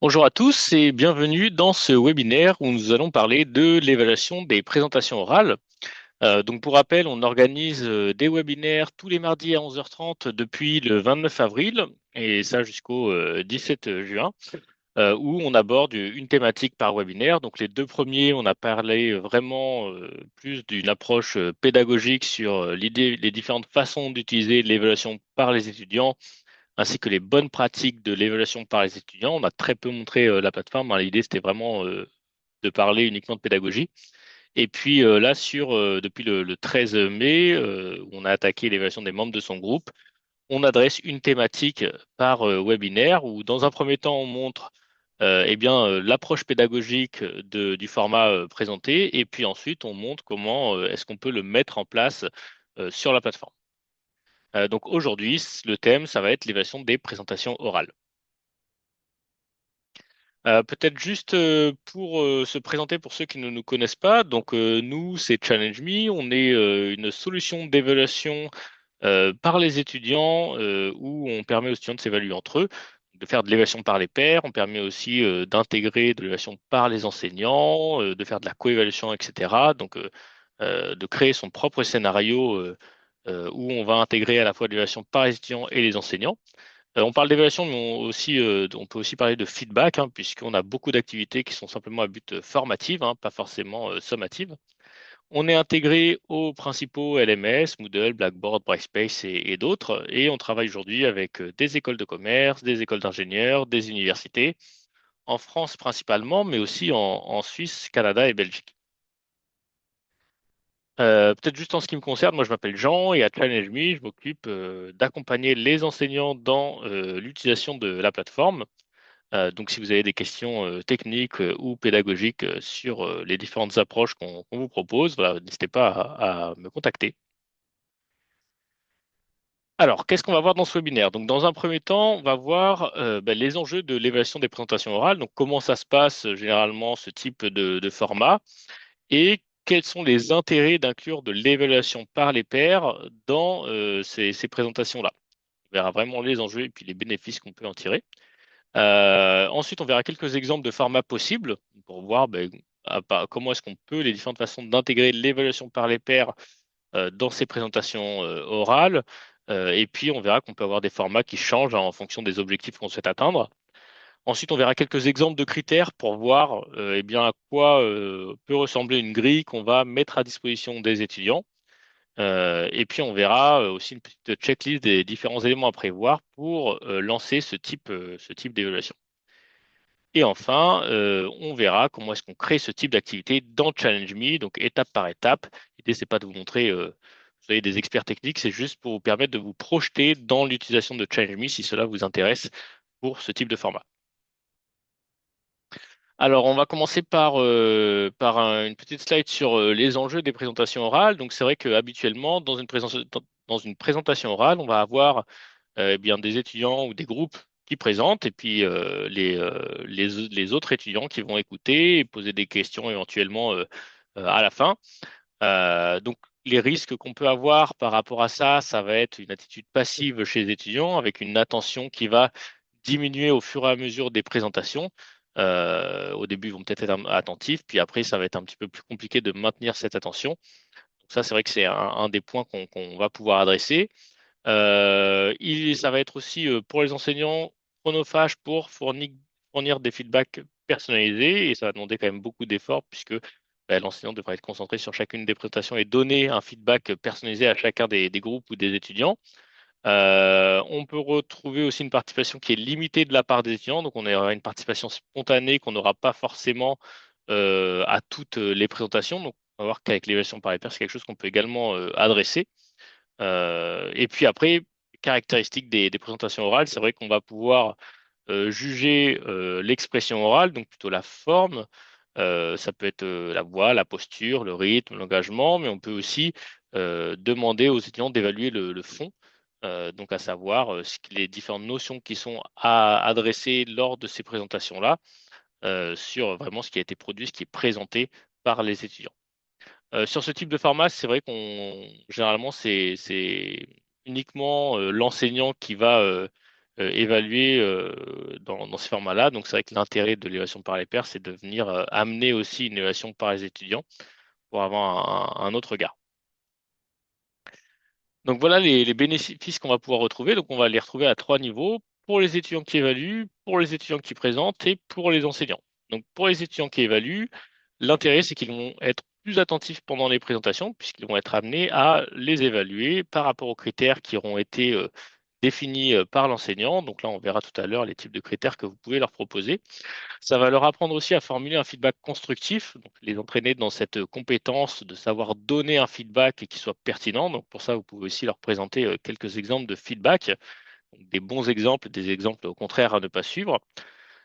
Bonjour à tous et bienvenue dans ce webinaire où nous allons parler de l'évaluation des présentations orales. Donc pour rappel, on organise des webinaires tous les mardis à 11h30 depuis le 29 avril et ça jusqu'au 17 juin, où on aborde une thématique par webinaire. Donc les deux premiers, on a parlé vraiment plus d'une approche pédagogique sur l'idée, les différentes façons d'utiliser l'évaluation par les étudiants ainsi que les bonnes pratiques de l'évaluation par les étudiants. On a très peu montré la plateforme, hein. L'idée, c'était vraiment de parler uniquement de pédagogie. Et puis là, depuis le 13 mai, où on a attaqué l'évaluation des membres de son groupe, on adresse une thématique par webinaire où, dans un premier temps, on montre l'approche pédagogique du format présenté. Et puis ensuite, on montre comment est-ce qu'on peut le mettre en place sur la plateforme. Donc aujourd'hui, le thème, ça va être l'évaluation des présentations orales. Peut-être juste pour se présenter pour ceux qui ne nous connaissent pas. Donc nous, c'est Challenge Me. On est une solution d'évaluation par les étudiants où on permet aux étudiants de s'évaluer entre eux, de faire de l'évaluation par les pairs. On permet aussi d'intégrer de l'évaluation par les enseignants, de faire de la coévaluation, etc. Donc de créer son propre scénario où on va intégrer à la fois de l'évaluation par les étudiants et les enseignants. On parle d'évaluation, mais on peut aussi parler de feedback, hein, puisqu'on a beaucoup d'activités qui sont simplement à but formatif, hein, pas forcément sommative. On est intégré aux principaux LMS, Moodle, Blackboard, Brightspace et d'autres, et on travaille aujourd'hui avec des écoles de commerce, des écoles d'ingénieurs, des universités, en France principalement, mais aussi en Suisse, Canada et Belgique. Peut-être juste en ce qui me concerne, moi je m'appelle Jean et à Challenge Me, je m'occupe d'accompagner les enseignants dans l'utilisation de la plateforme. Donc, si vous avez des questions techniques ou pédagogiques sur les différentes approches qu'on vous propose, voilà, n'hésitez pas à me contacter. Alors, qu'est-ce qu'on va voir dans ce webinaire? Donc, dans un premier temps, on va voir les enjeux de l'évaluation des présentations orales. Donc, comment ça se passe généralement ce type de format et quels sont les intérêts d'inclure de l'évaluation par les pairs dans ces présentations-là. On verra vraiment les enjeux et puis les bénéfices qu'on peut en tirer. Ensuite, on verra quelques exemples de formats possibles pour voir comment est-ce qu'on peut, les différentes façons d'intégrer l'évaluation par les pairs dans ces présentations orales. Et puis, on verra qu'on peut avoir des formats qui changent, hein, en fonction des objectifs qu'on souhaite atteindre. Ensuite, on verra quelques exemples de critères pour voir à quoi peut ressembler une grille qu'on va mettre à disposition des étudiants. Et puis, on verra aussi une petite checklist des différents éléments à prévoir pour lancer ce type d'évaluation. Et enfin, on verra comment est-ce qu'on crée ce type d'activité dans Challenge Me, donc étape par étape. L'idée, c'est pas de vous montrer, vous savez, des experts techniques, c'est juste pour vous permettre de vous projeter dans l'utilisation de Challenge Me si cela vous intéresse pour ce type de format. Alors, on va commencer par une petite slide sur les enjeux des présentations orales. Donc, c'est vrai que habituellement, dans une présentation orale, on va avoir des étudiants ou des groupes qui présentent et puis les autres étudiants qui vont écouter et poser des questions éventuellement à la fin. Donc, les risques qu'on peut avoir par rapport à ça, ça va être une attitude passive chez les étudiants avec une attention qui va diminuer au fur et à mesure des présentations. Au début, ils vont peut-être être attentifs, puis après, ça va être un petit peu plus compliqué de maintenir cette attention. Donc ça, c'est vrai que c'est un des points qu'on va pouvoir adresser. Ça va être aussi pour les enseignants chronophage pour fournir des feedbacks personnalisés et ça va demander quand même beaucoup d'efforts puisque l'enseignant devra être concentré sur chacune des présentations et donner un feedback personnalisé à chacun des groupes ou des étudiants. On peut retrouver aussi une participation qui est limitée de la part des étudiants, donc on aura une participation spontanée qu'on n'aura pas forcément à toutes les présentations. Donc on va voir qu'avec l'évaluation par les pairs, c'est quelque chose qu'on peut également adresser. Et puis après, caractéristiques des présentations orales, c'est vrai qu'on va pouvoir juger l'expression orale, donc plutôt la forme. Ça peut être la voix, la posture, le rythme, l'engagement, mais on peut aussi demander aux étudiants d'évaluer le fond, donc à savoir les différentes notions qui sont adressées lors de ces présentations-là, sur vraiment ce qui a été produit, ce qui est présenté par les étudiants. Sur ce type de format, c'est vrai qu'on généralement c'est uniquement l'enseignant qui va évaluer dans ces formats-là. Donc c'est vrai que l'intérêt de l'évaluation par les pairs, c'est de venir amener aussi une évaluation par les étudiants pour avoir un autre regard. Donc voilà les bénéfices qu'on va pouvoir retrouver. Donc on va les retrouver à trois niveaux, pour les étudiants qui évaluent, pour les étudiants qui présentent et pour les enseignants. Donc pour les étudiants qui évaluent, l'intérêt c'est qu'ils vont être plus attentifs pendant les présentations puisqu'ils vont être amenés à les évaluer par rapport aux critères qui auront été définis par l'enseignant. Donc là on verra tout à l'heure les types de critères que vous pouvez leur proposer. Ça va leur apprendre aussi à formuler un feedback constructif, donc les entraîner dans cette compétence de savoir donner un feedback et qui soit pertinent. Donc pour ça, vous pouvez aussi leur présenter quelques exemples de feedback, donc des bons exemples, des exemples au contraire à ne pas suivre.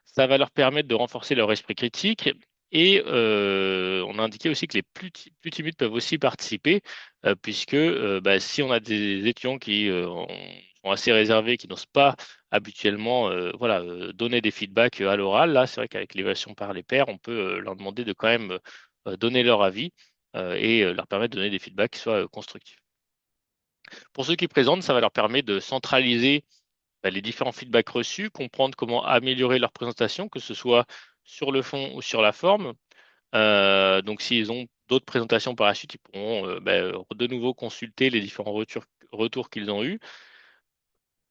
Ça va leur permettre de renforcer leur esprit critique. Et on a indiqué aussi que les plus timides peuvent aussi participer, puisque bah, si on a des étudiants qui sont assez réservés, qui n'osent pas habituellement voilà, donner des feedbacks à l'oral, là, c'est vrai qu'avec l'évaluation par les pairs, on peut leur demander de quand même donner leur avis et leur permettre de donner des feedbacks qui soient constructifs. Pour ceux qui présentent, ça va leur permettre de centraliser bah, les différents feedbacks reçus, comprendre comment améliorer leur présentation, que ce soit sur le fond ou sur la forme. Donc, s'ils ont d'autres présentations par la suite, ils pourront bah, de nouveau consulter les différents retours qu'ils ont eus.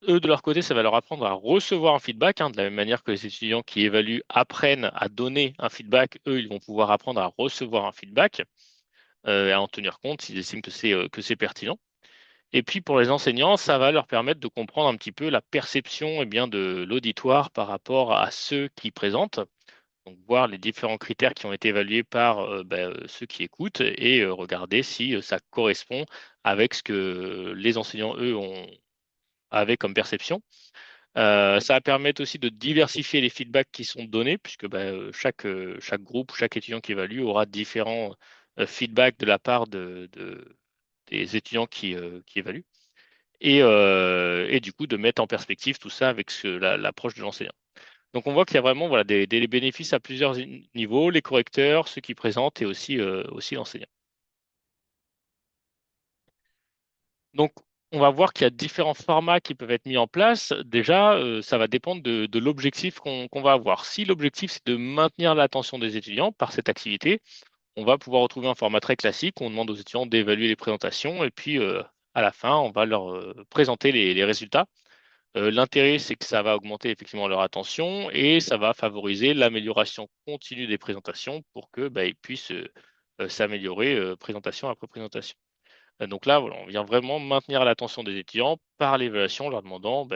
Eux, de leur côté, ça va leur apprendre à recevoir un feedback, hein, de la même manière que les étudiants qui évaluent apprennent à donner un feedback, eux, ils vont pouvoir apprendre à recevoir un feedback et à en tenir compte s'ils estiment que c'est pertinent. Et puis pour les enseignants, ça va leur permettre de comprendre un petit peu la perception eh bien, de l'auditoire par rapport à ceux qui présentent. Donc voir les différents critères qui ont été évalués par ceux qui écoutent et regarder si ça correspond avec ce que les enseignants, eux, avaient comme perception. Ça va permettre aussi de diversifier les feedbacks qui sont donnés, puisque chaque groupe ou chaque étudiant qui évalue aura différents feedbacks de la part des étudiants qui évaluent et du coup de mettre en perspective tout ça avec l'approche de l'enseignant. Donc on voit qu'il y a vraiment voilà, des bénéfices à plusieurs niveaux, les correcteurs, ceux qui présentent et aussi l'enseignant. Donc on va voir qu'il y a différents formats qui peuvent être mis en place. Déjà, ça va dépendre de l'objectif qu'on va avoir. Si l'objectif c'est de maintenir l'attention des étudiants par cette activité, on va pouvoir retrouver un format très classique où on demande aux étudiants d'évaluer les présentations et puis à la fin, on va leur présenter les résultats. L'intérêt, c'est que ça va augmenter effectivement leur attention et ça va favoriser l'amélioration continue des présentations pour que bah, ils puissent s'améliorer présentation après présentation. Donc là, voilà, on vient vraiment maintenir l'attention des étudiants par l'évaluation, en leur demandant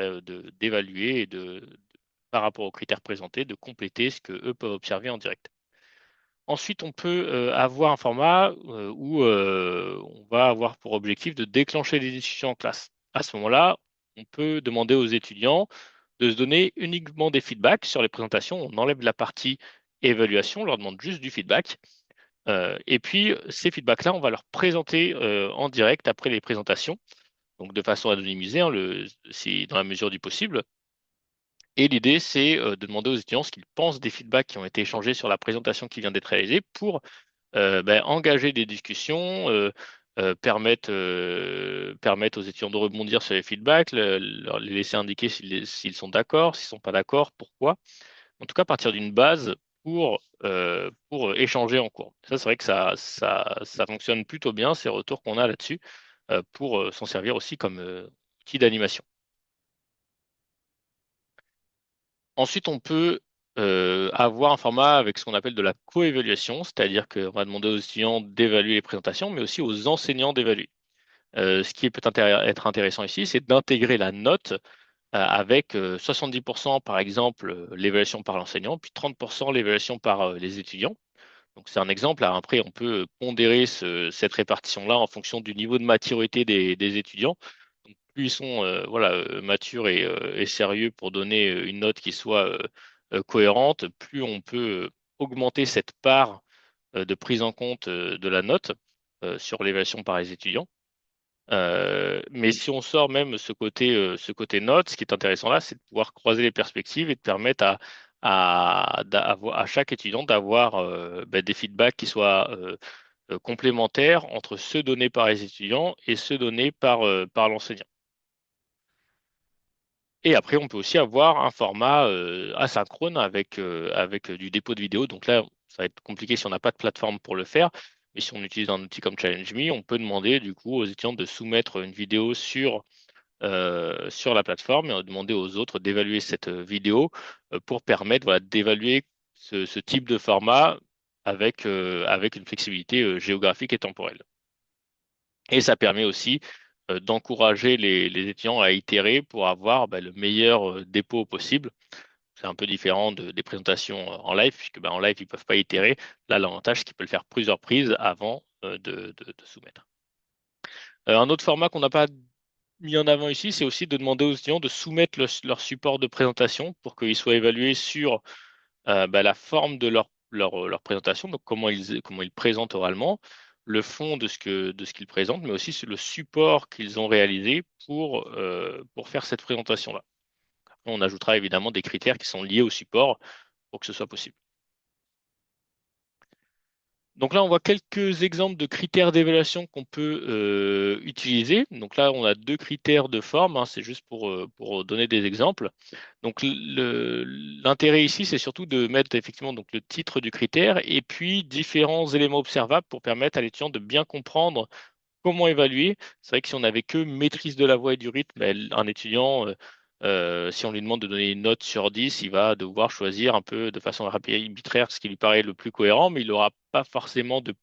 d'évaluer et par rapport aux critères présentés, de compléter ce que eux peuvent observer en direct. Ensuite, on peut avoir un format où on va avoir pour objectif de déclencher des discussions en classe. À ce moment-là, on peut demander aux étudiants de se donner uniquement des feedbacks sur les présentations. On enlève la partie évaluation, on leur demande juste du feedback. Et puis, ces feedbacks-là, on va leur présenter en direct après les présentations, donc de façon anonymisée, hein, si, dans la mesure du possible. Et l'idée, c'est de demander aux étudiants ce qu'ils pensent des feedbacks qui ont été échangés sur la présentation qui vient d'être réalisée pour engager des discussions, permettre aux étudiants de rebondir sur les feedbacks, les laisser indiquer s'ils sont d'accord, s'ils sont pas d'accord, pourquoi. En tout cas, partir d'une base pour échanger en cours. Ça, c'est vrai que ça fonctionne plutôt bien, ces retours qu'on a là-dessus, pour s'en servir aussi comme outil d'animation. Ensuite, on peut avoir un format avec ce qu'on appelle de la coévaluation, c'est-à-dire qu'on va demander aux étudiants d'évaluer les présentations, mais aussi aux enseignants d'évaluer. Ce qui peut être intéressant ici, c'est d'intégrer la note avec 70% par exemple l'évaluation par l'enseignant, puis 30% l'évaluation par les étudiants. Donc c'est un exemple. Alors, après, on peut pondérer cette répartition-là en fonction du niveau de maturité des étudiants. Donc, plus ils sont voilà, matures et sérieux pour donner une note qui soit cohérente, plus on peut augmenter cette part de prise en compte de la note sur l'évaluation par les étudiants. Mais si on sort même ce côté note, ce qui est intéressant là, c'est de pouvoir croiser les perspectives et de permettre à chaque étudiant d'avoir des feedbacks qui soient complémentaires entre ceux donnés par les étudiants et ceux donnés par l'enseignant. Et après, on peut aussi avoir un format asynchrone avec du dépôt de vidéo. Donc là, ça va être compliqué si on n'a pas de plateforme pour le faire. Mais si on utilise un outil comme ChallengeMe, on peut demander du coup aux étudiants de soumettre une vidéo sur la plateforme et demander aux autres d'évaluer cette vidéo pour permettre voilà, d'évaluer ce type de format avec une flexibilité géographique et temporelle. Et ça permet aussi d'encourager les étudiants à itérer pour avoir le meilleur dépôt possible. C'est un peu différent des présentations en live, puisque en live, ils ne peuvent pas itérer. Là, l'avantage, c'est qu'ils peuvent faire plusieurs prises avant de soumettre. Un autre format qu'on n'a pas mis en avant ici, c'est aussi de demander aux étudiants de soumettre leur support de présentation pour qu'ils soient évalués sur la forme de leur présentation, donc comment ils présentent oralement, le fond de ce qu'ils présentent, mais aussi sur le support qu'ils ont réalisé pour faire cette présentation-là. Après, on ajoutera évidemment des critères qui sont liés au support pour que ce soit possible. Donc là, on voit quelques exemples de critères d'évaluation qu'on peut utiliser. Donc là, on a deux critères de forme, hein, c'est juste pour donner des exemples. Donc l'intérêt ici, c'est surtout de mettre effectivement donc, le titre du critère et puis différents éléments observables pour permettre à l'étudiant de bien comprendre comment évaluer? C'est vrai que si on n'avait que maîtrise de la voix et du rythme, un étudiant, si on lui demande de donner une note sur 10, il va devoir choisir un peu de façon arbitraire ce qui lui paraît le plus cohérent, mais il n'aura pas forcément de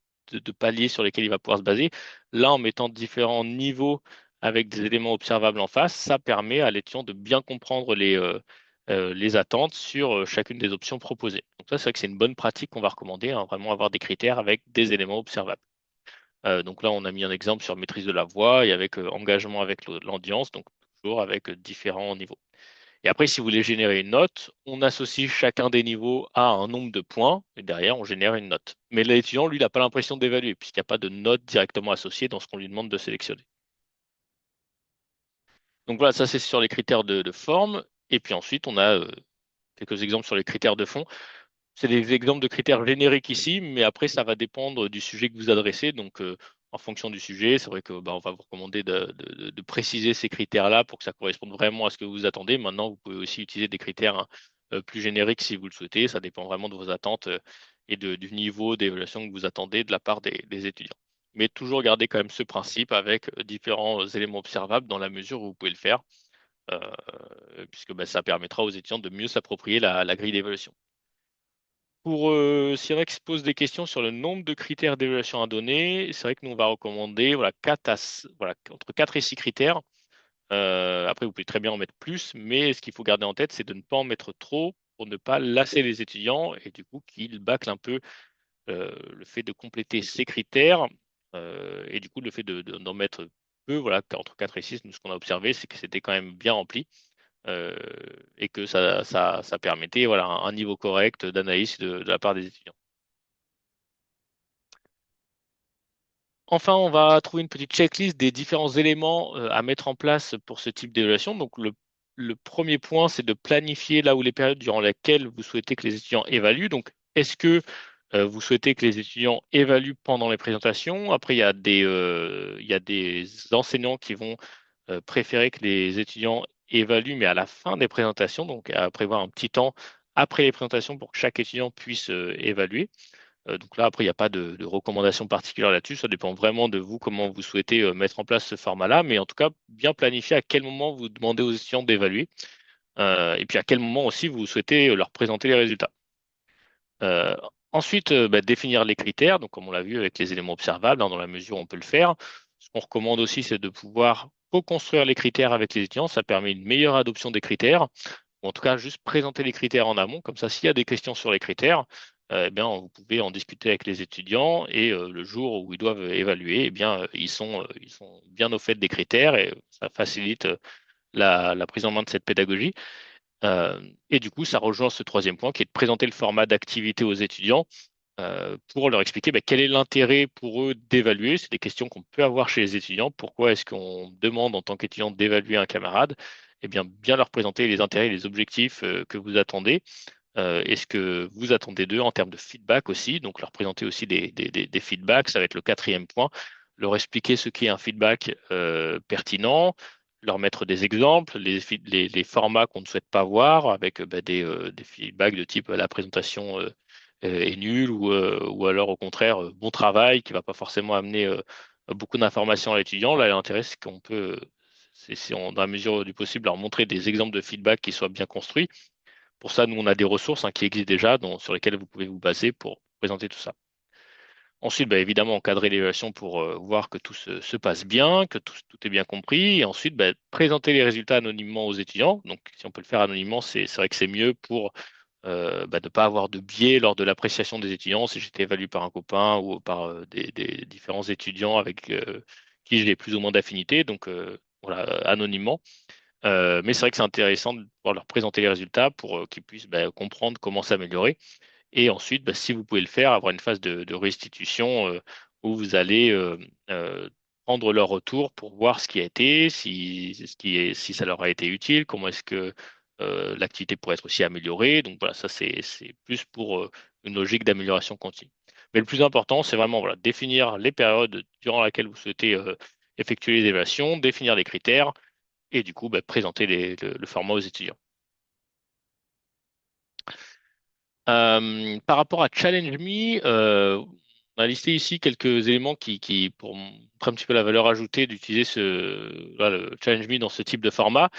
paliers sur lesquels il va pouvoir se baser. Là, en mettant différents niveaux avec des éléments observables en face, ça permet à l'étudiant de bien comprendre les attentes sur chacune des options proposées. Donc ça, c'est vrai que c'est une bonne pratique qu'on va recommander, hein, vraiment avoir des critères avec des éléments observables. Donc là, on a mis un exemple sur maîtrise de la voix et avec engagement avec l'audience, donc toujours avec différents niveaux. Et après, si vous voulez générer une note, on associe chacun des niveaux à un nombre de points et derrière, on génère une note. Mais l'étudiant, lui, il n'a pas l'impression d'évaluer puisqu'il n'y a pas de note directement associée dans ce qu'on lui demande de sélectionner. Donc voilà, ça c'est sur les critères de forme. Et puis ensuite, on a quelques exemples sur les critères de fond. C'est des exemples de critères génériques ici, mais après, ça va dépendre du sujet que vous adressez. Donc, en fonction du sujet, c'est vrai que on va vous recommander de préciser ces critères-là pour que ça corresponde vraiment à ce que vous attendez. Maintenant, vous pouvez aussi utiliser des critères plus génériques si vous le souhaitez. Ça dépend vraiment de vos attentes et du niveau d'évaluation que vous attendez de la part des étudiants. Mais toujours garder quand même ce principe avec différents éléments observables dans la mesure où vous pouvez le faire, puisque ça permettra aux étudiants de mieux s'approprier la grille d'évaluation. Pour Cyrex pose des questions sur le nombre de critères d'évaluation à donner. C'est vrai que nous, on va recommander voilà, entre 4 et 6 critères. Après, vous pouvez très bien en mettre plus, mais ce qu'il faut garder en tête, c'est de ne pas en mettre trop pour ne pas lasser les étudiants et du coup qu'ils bâclent un peu le fait de compléter ces critères et du coup le fait d'en mettre peu, voilà, entre 4 et 6, nous, ce qu'on a observé, c'est que c'était quand même bien rempli euh, et que ça permettait voilà, un niveau correct d'analyse de la part des étudiants. Enfin, on va trouver une petite checklist des différents éléments à mettre en place pour ce type d'évaluation. Donc, le premier point, c'est de planifier là où les périodes durant lesquelles vous souhaitez que les étudiants évaluent. Donc, est-ce que vous souhaitez que les étudiants évaluent pendant les présentations? Après, il y a des enseignants qui vont préférer que les étudiants évaluent, mais à la fin des présentations, donc à prévoir un petit temps après les présentations pour que chaque étudiant puisse évaluer. Donc là, après, il n'y a pas de recommandation particulière là-dessus. Ça dépend vraiment de vous, comment vous souhaitez mettre en place ce format-là. Mais en tout cas, bien planifier à quel moment vous demandez aux étudiants d'évaluer et puis à quel moment aussi vous souhaitez leur présenter les résultats. Euh, Ensuite, définir les critères. Donc, comme on l'a vu avec les éléments observables, hein, dans la mesure où on peut le faire. Ce qu'on recommande aussi, c'est de pouvoir co-construire les critères avec les étudiants. Ça permet une meilleure adoption des critères, ou en tout cas juste présenter les critères en amont. Comme ça, s'il y a des questions sur les critères, eh bien, vous pouvez en discuter avec les étudiants et le jour où ils doivent évaluer, eh bien, ils sont bien au fait des critères et ça facilite la prise en main de cette pédagogie. Et du coup, ça rejoint ce troisième point qui est de présenter le format d'activité aux étudiants pour leur expliquer quel est l'intérêt pour eux d'évaluer. C'est des questions qu'on peut avoir chez les étudiants. Pourquoi est-ce qu'on demande en tant qu'étudiant d'évaluer un camarade? Eh bien leur présenter les intérêts et les objectifs que vous attendez et ce que vous attendez d'eux en termes de feedback aussi. Donc leur présenter aussi des feedbacks, ça va être le quatrième point. Leur expliquer ce qu'est un feedback pertinent, leur mettre des exemples, les formats qu'on ne souhaite pas voir, avec des feedbacks de type la présentation est nulle ou alors au contraire bon travail qui va pas forcément amener beaucoup d'informations à l'étudiant. Là, l'intérêt, c'est qu'on peut, dans la mesure du possible, leur montrer des exemples de feedback qui soient bien construits. Pour ça, nous, on a des ressources qui existent déjà, sur lesquelles vous pouvez vous baser pour présenter tout ça. Ensuite, évidemment, encadrer l'évaluation pour voir que tout se passe bien, que tout est bien compris. Et ensuite, présenter les résultats anonymement aux étudiants. Donc, si on peut le faire anonymement, c'est vrai que c'est mieux pour ne pas avoir de biais lors de l'appréciation des étudiants. Si j'étais évalué par un copain ou par des différents étudiants avec qui j'ai plus ou moins d'affinité, donc voilà, anonymement. Mais c'est vrai que c'est intéressant de pouvoir leur présenter les résultats pour qu'ils puissent comprendre comment s'améliorer. Et ensuite, si vous pouvez le faire, avoir une phase de restitution où vous allez prendre leur retour pour voir ce qui a été, si ça leur a été utile, comment est-ce que l'activité pourrait être aussi améliorée. Donc voilà, ça c'est plus pour une logique d'amélioration continue. Mais le plus important, c'est vraiment voilà, définir les périodes durant lesquelles vous souhaitez effectuer les évaluations, définir les critères et du coup présenter le format aux étudiants. Par rapport à Challenge Me, on a listé ici quelques éléments pour montrer un petit peu la valeur ajoutée d'utiliser voilà, le Challenge Me dans ce type de format.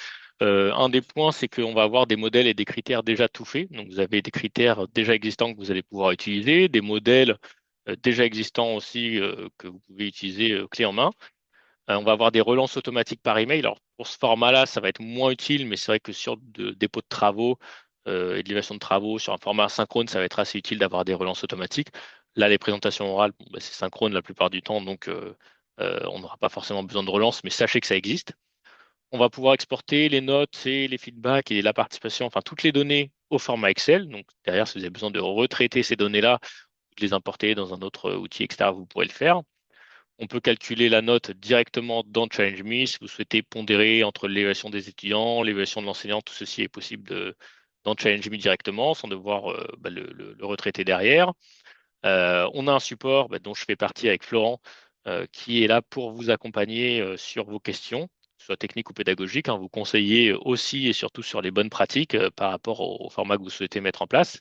Un des points, c'est qu'on va avoir des modèles et des critères déjà tout faits. Donc, vous avez des critères déjà existants que vous allez pouvoir utiliser, des modèles déjà existants aussi que vous pouvez utiliser clé en main. On va avoir des relances automatiques par email. Alors, pour ce format-là, ça va être moins utile, mais c'est vrai que sur de dépôt de travaux et de l'évaluation de travaux, sur un format asynchrone, ça va être assez utile d'avoir des relances automatiques. Là, les présentations orales, c'est synchrone la plupart du temps, donc on n'aura pas forcément besoin de relance, mais sachez que ça existe. On va pouvoir exporter les notes et les feedbacks et la participation, enfin toutes les données au format Excel. Donc derrière, si vous avez besoin de retraiter ces données-là, de les importer dans un autre outil, etc., vous pourrez le faire. On peut calculer la note directement dans Challenge Me. Si vous souhaitez pondérer entre l'évaluation des étudiants, l'évaluation de l'enseignant, tout ceci est possible dans Challenge Me directement sans devoir le retraiter derrière. On a un support dont je fais partie avec Florent qui est là pour vous accompagner sur vos questions, soit techniques ou pédagogiques, vous conseiller aussi et surtout sur les bonnes pratiques par rapport au format que vous souhaitez mettre en place.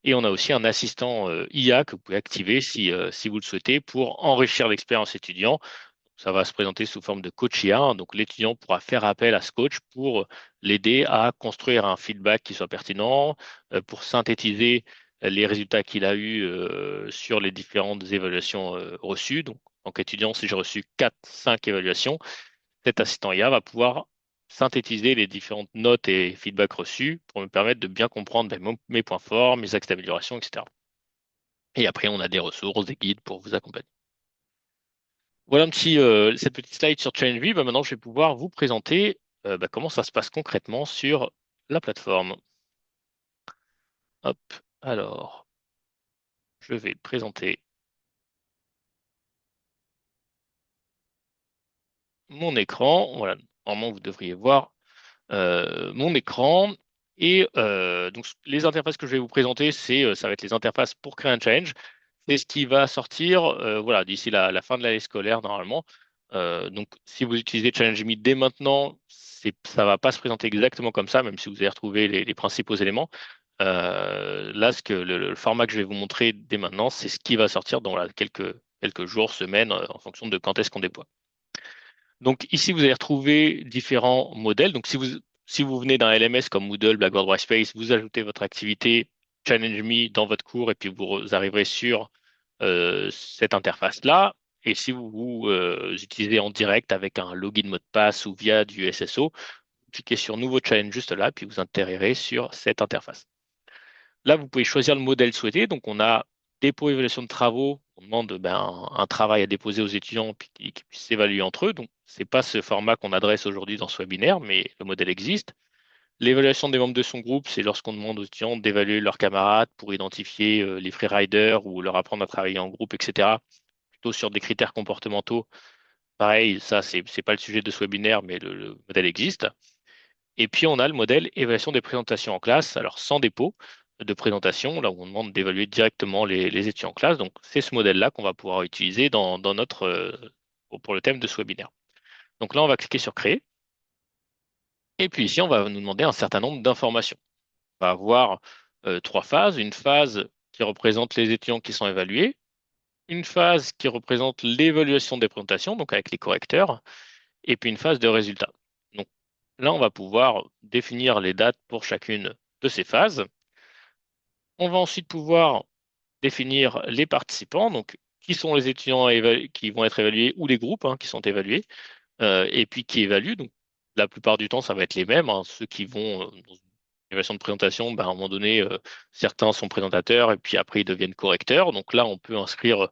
Et on a aussi un assistant IA que vous pouvez activer si vous le souhaitez pour enrichir l'expérience étudiant. Ça va se présenter sous forme de coach IA. Donc l'étudiant pourra faire appel à ce coach pour l'aider à construire un feedback qui soit pertinent, pour synthétiser les résultats qu'il a eus sur les différentes évaluations reçues. Donc en tant qu'étudiant, si j'ai reçu 4, 5 évaluations, cet assistant IA va pouvoir synthétiser les différentes notes et feedbacks reçus pour me permettre de bien comprendre mes points forts, mes axes d'amélioration, etc. Et après, on a des ressources, des guides pour vous accompagner. Voilà cette petite slide sur ChallengeV. Maintenant, je vais pouvoir vous présenter comment ça se passe concrètement sur la plateforme. Hop, alors, je vais présenter mon écran. Voilà, normalement, vous devriez voir mon écran. Et donc, les interfaces que je vais vous présenter, ça va être les interfaces pour créer un challenge. C'est ce qui va sortir voilà, d'ici la fin de l'année scolaire, normalement. Donc, si vous utilisez Challenge Me dès maintenant, ça va pas se présenter exactement comme ça, même si vous allez retrouver les principaux éléments. Là, le format que je vais vous montrer dès maintenant, c'est ce qui va sortir dans quelques jours, semaines, en fonction de quand est-ce qu'on déploie. Donc ici, vous allez retrouver différents modèles. Donc si vous venez d'un LMS comme Moodle, Blackboard, Brightspace, vous ajoutez votre activité Challenge Me dans votre cours et puis vous arriverez sur cette interface-là. Et si vous utilisez en direct avec un login mot de passe ou via du SSO, cliquez sur Nouveau Challenge juste là, puis vous atterrirez sur cette interface. Là, vous pouvez choisir le modèle souhaité. Donc, on a dépôt évaluation de travaux. On demande un travail à déposer aux étudiants puis qu'ils puissent s'évaluer entre eux. Donc, c'est pas ce format qu'on adresse aujourd'hui dans ce webinaire, mais le modèle existe. L'évaluation des membres de son groupe, c'est lorsqu'on demande aux étudiants d'évaluer leurs camarades pour identifier les freeriders ou leur apprendre à travailler en groupe, etc. Plutôt sur des critères comportementaux. Pareil, ça, c'est pas le sujet de ce webinaire, mais le modèle existe. Et puis, on a le modèle évaluation des présentations en classe, alors sans dépôt de présentation, là où on demande d'évaluer directement les étudiants en classe. Donc, c'est ce modèle-là qu'on va pouvoir utiliser pour le thème de ce webinaire. Donc là, on va cliquer sur Créer. Et puis ici, on va nous demander un certain nombre d'informations. On va avoir trois phases. Une phase qui représente les étudiants qui sont évalués, une phase qui représente l'évaluation des présentations, donc avec les correcteurs, et puis une phase de résultat. Donc là, on va pouvoir définir les dates pour chacune de ces phases. On va ensuite pouvoir définir les participants, donc qui sont les étudiants qui vont être évalués ou les groupes qui sont évalués, et puis qui évaluent. Donc la plupart du temps, ça va être les mêmes. Ceux qui vont dans une évaluation de présentation, ben, à un moment donné, certains sont présentateurs et puis après ils deviennent correcteurs. Donc là, on peut inscrire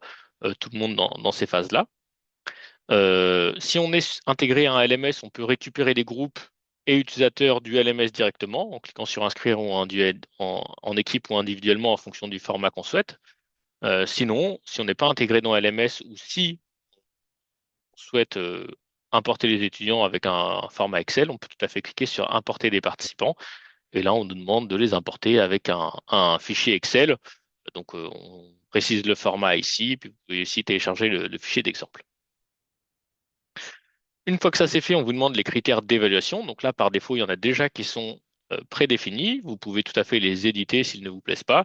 tout le monde dans ces phases-là. Si on est intégré à un LMS, on peut récupérer les groupes et utilisateurs du LMS directement en cliquant sur inscrire ou en équipe ou individuellement en fonction du format qu'on souhaite. Sinon, si on n'est pas intégré dans LMS ou si on souhaite importer les étudiants avec un format Excel, on peut tout à fait cliquer sur importer des participants. Et là, on nous demande de les importer avec un fichier Excel. Donc, on précise le format ici, puis vous pouvez aussi télécharger le fichier d'exemple. Une fois que ça c'est fait, on vous demande les critères d'évaluation. Donc là, par défaut, il y en a déjà qui sont prédéfinis. Vous pouvez tout à fait les éditer s'ils ne vous plaisent pas,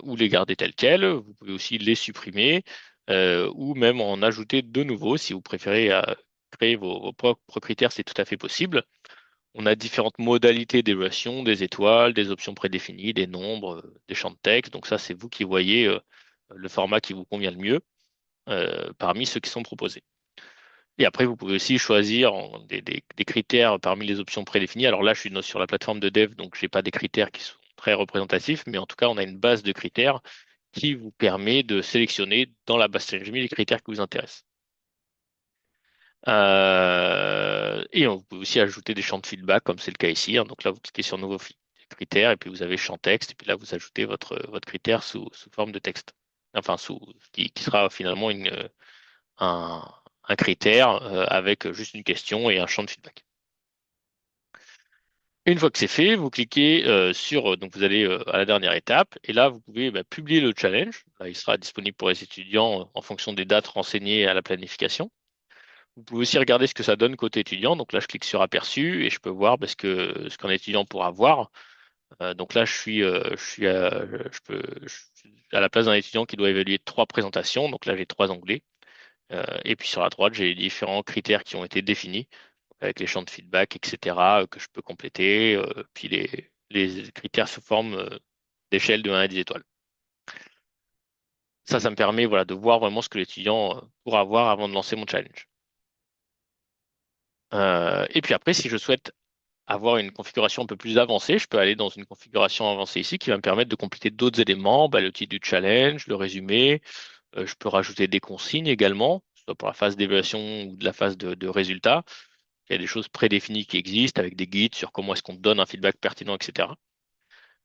ou les garder tels quels. Vous pouvez aussi les supprimer, ou même en ajouter de nouveaux si vous préférez créer vos propres critères, c'est tout à fait possible. On a différentes modalités d'évaluation, des étoiles, des options prédéfinies, des nombres, des champs de texte. Donc ça, c'est vous qui voyez le format qui vous convient le mieux parmi ceux qui sont proposés. Et après, vous pouvez aussi choisir des critères parmi les options prédéfinies. Alors là, je suis sur la plateforme de dev, donc je n'ai pas des critères qui sont très représentatifs, mais en tout cas, on a une base de critères qui vous permet de sélectionner dans la base ChallengeMe les critères qui vous intéressent. Et vous pouvez aussi ajouter des champs de feedback, comme c'est le cas ici. Donc là, vous cliquez sur Nouveau critères, et puis vous avez champ texte, et puis là, vous ajoutez votre critère sous forme de texte. Enfin, qui sera finalement un, un critère avec juste une question et un champ de feedback. Une fois que c'est fait, vous cliquez donc vous allez à la dernière étape, et là, vous pouvez publier le challenge. Là, il sera disponible pour les étudiants en fonction des dates renseignées à la planification. Vous pouvez aussi regarder ce que ça donne côté étudiant. Donc là, je clique sur aperçu et je peux voir ce qu'un étudiant pourra voir. Donc là, je suis à la place d'un étudiant qui doit évaluer trois présentations. Donc là, j'ai trois onglets. Et puis sur la droite, j'ai les différents critères qui ont été définis avec les champs de feedback, etc., que je peux compléter. Puis les critères sous forme d'échelle de 1 à 10 étoiles. Ça me permet voilà, de voir vraiment ce que l'étudiant pourra voir avant de lancer mon challenge. Et puis après, si je souhaite avoir une configuration un peu plus avancée, je peux aller dans une configuration avancée ici qui va me permettre de compléter d'autres éléments, le titre du challenge, le résumé. Je peux rajouter des consignes également, soit pour la phase d'évaluation ou de la phase de résultat. Il y a des choses prédéfinies qui existent avec des guides sur comment est-ce qu'on donne un feedback pertinent, etc.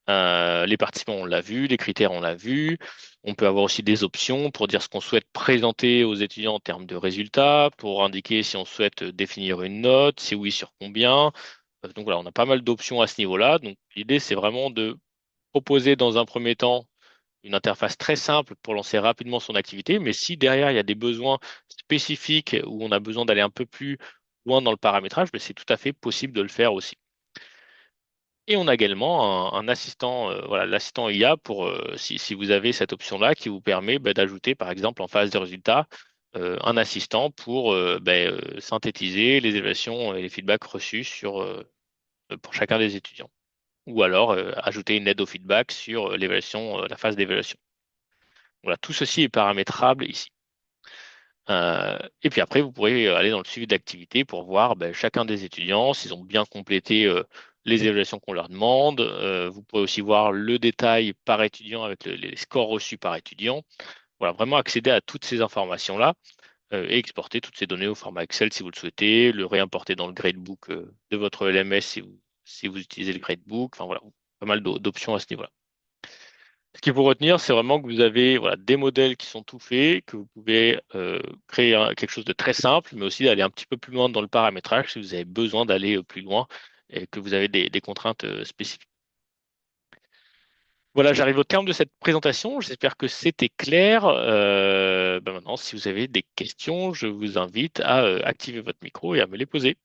Les participants, on l'a vu, les critères, on l'a vu. On peut avoir aussi des options pour dire ce qu'on souhaite présenter aux étudiants en termes de résultats, pour indiquer si on souhaite définir une note, si oui, sur combien. Donc voilà, on a pas mal d'options à ce niveau-là. Donc l'idée, c'est vraiment de proposer dans un premier temps une interface très simple pour lancer rapidement son activité. Mais si derrière, il y a des besoins spécifiques où on a besoin d'aller un peu plus loin dans le paramétrage, c'est tout à fait possible de le faire aussi. Et on a également un assistant, voilà, l'assistant IA pour si vous avez cette option-là qui vous permet d'ajouter, par exemple, en phase de résultat, un assistant pour synthétiser les évaluations et les feedbacks reçus pour chacun des étudiants. Ou alors ajouter une aide au feedback sur l'évaluation, la phase d'évaluation. Voilà, tout ceci est paramétrable ici. Et puis après, vous pourrez aller dans le suivi d'activité pour voir chacun des étudiants, s'ils ont bien complété les évaluations qu'on leur demande. Vous pourrez aussi voir le détail par étudiant avec les scores reçus par étudiant. Voilà, vraiment accéder à toutes ces informations-là et exporter toutes ces données au format Excel si vous le souhaitez, le réimporter dans le gradebook de votre LMS si vous utilisez le gradebook. Enfin voilà, pas mal d'options à ce niveau-là. Ce qu'il faut retenir, c'est vraiment que vous avez voilà, des modèles qui sont tout faits, que vous pouvez créer quelque chose de très simple, mais aussi d'aller un petit peu plus loin dans le paramétrage si vous avez besoin d'aller plus loin et que vous avez des contraintes spécifiques. Voilà, j'arrive au terme de cette présentation. J'espère que c'était clair. Maintenant, si vous avez des questions, je vous invite à activer votre micro et à me les poser.